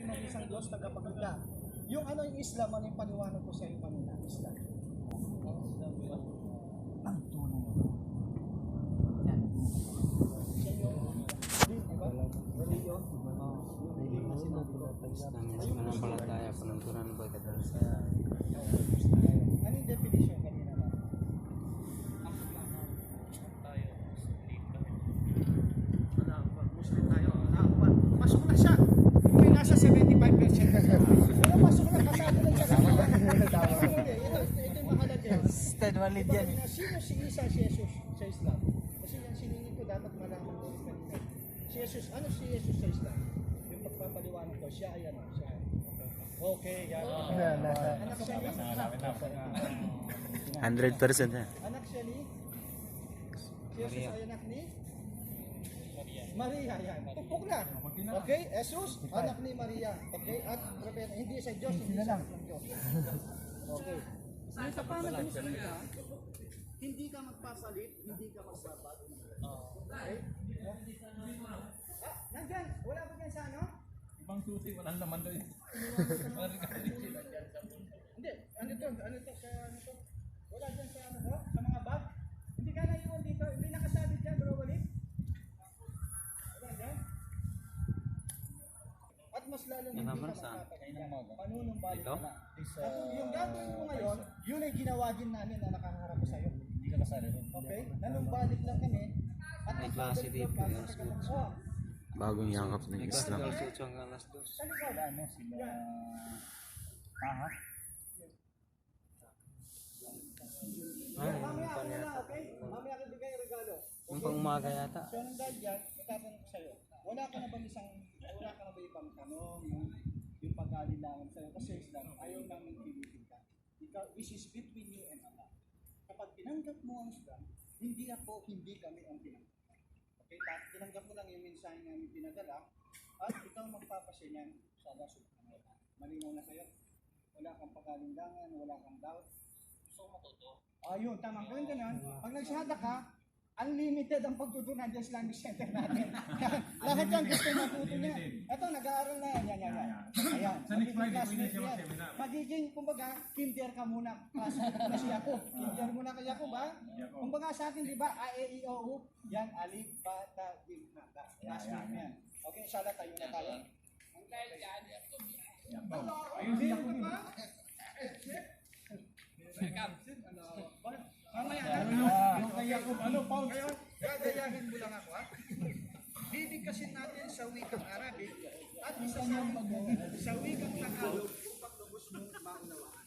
mag-isang Diyos, tagapagligta. Yung ano yung Islam, ano yung paniwanag ko sa iyo kanina? Islam. Ang tunay. Yan. Siya yung, di ba? Religion. Mananampalataya, panuntunan ng pagkadalsa. Ano yung definition kanina na? Muslim tayo. Pasok na siya. May nasa 75%. Pero pasok na, kasado na siya. Ito yung mahalaga. Stead walid yan. Sino si Isa, si Jesus sa Islam? Kasi yung siningin ko dapat malaman ko rin kanina. Si Jesus, ano si Jesus sa Islam? Yung pagpapaliwanag ko, siya ay ano? Siya ay. Okay, yan. Anak siya ni? 100% yan. Anak siya ni? Si Jesus ay anak ni? Maria, yan. Tupok na. Okay, Jesus, anak ni Maria. Okay, at propeta, hindi sa Diyos, hindi sa ng Diyos. Okay. Sa panagising ka, hindi ka magpapalit, hindi ka magsabat. Okay? Nandyan, wala ba dyan sa ano? Ibang susi, walang laman doon. Hindi, ano to sa ano to? Wala dyan sa ano to? Sa mga bag? Hindi ka naiwan dito, hindi nakasabit dyan, bro, wali? Wala dyan? At mas lalong hindi ka makapagpapalit. Panunumbalik ka na. At yung gagawin mo ngayon, yun ay ginawa din namin na nakaharap ko sa'yo. Hindi ka kasali doon. Okay? Nanumbalik lang kami. At May klase dito, oh, bagong yakap ng Islam. sa likod. Ano sila? Paha? Mamaya ako na, okay? Mamaya ako bigay yung regalo. Yung pang umaga yata. So, nang dahil dyan, itatanong ko sa'yo, wala ka na ba ibang tanong, yung pag-aalilangan sa'yo? Kasi Islam, ayaw namin pilitin ka. Ikaw, this is between you and Allah. Kapag tinanggap mo ang Islam, hindi kami ang tinanggap. Okay, tinanggap mo lang yung mensahe namin pinadala, at ikaw magpapasinyan sa Allah subhanahu wa ta'ala. Malinaw na sa'yo? Wala kang pag-aalilangan, wala kang doubt. Gusto ko matuto? Ayun, tamang gawin ganun. Pag nagsahada ka, unlimited ang pagtuto ng Islamic Center natin. Lahat yan gusto matuto niya. Ito, nag-aaral na yan. Ayan. Sa next Friday, pwede siya mag-seminar. Magiging, kumbaga, kinder ka muna. Kasi ako, kinder muna kaya ako ba? Kumbaga sa akin, di ba, A, E, I, O, U, yan, alif, ba, ta, di, na, ta. Last week yan. Okay, inshallah, tayo na tayo. Ang dahil dyan, ayun, siya ko ba? Mamaya yung kaya kung ano, Paul, gagayahin mo lang ako, ha? Bibigkasin natin sa wikang Arabic at isasabi mo sa wikang Tagalog upang lubos mong maunawaan.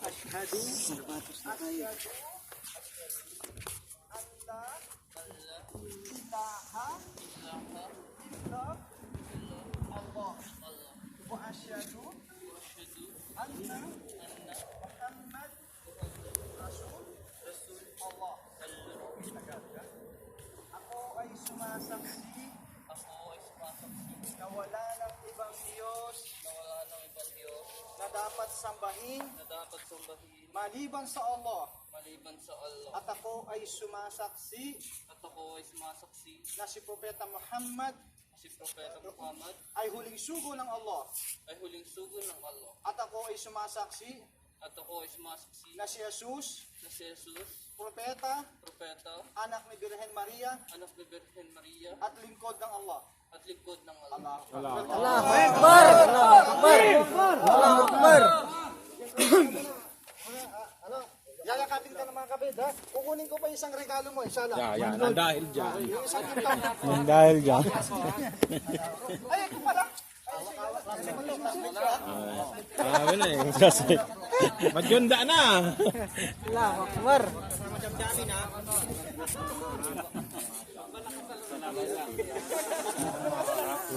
Ashhadu Ashhadu Allah wa ashhadu anna Muhammad Rasul Allah. Ako ay sumasaksi na wala ng ibang Diyos na dapat sambahin maliban sa Allah. At ako ay sumasaksi na si Propeta Muhammad ay huling sugo ng Allah. At ako ay sumasaksi na si Jesus, propeta, anak ni Birhen Maria, at lingkod ng Allah. Allahu Akbar! Allahu Akbar! Yayakapin ka ng mga kabid, ha? Kukunin ko pa isang regalo mo, inshallah. Yan, dahil dyan. Yung isang kintaw. Dahil dyan. Ay, ito pala. Marami na eh. Magyunda na. Allahu Akbar!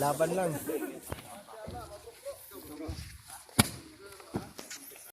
Laban lang.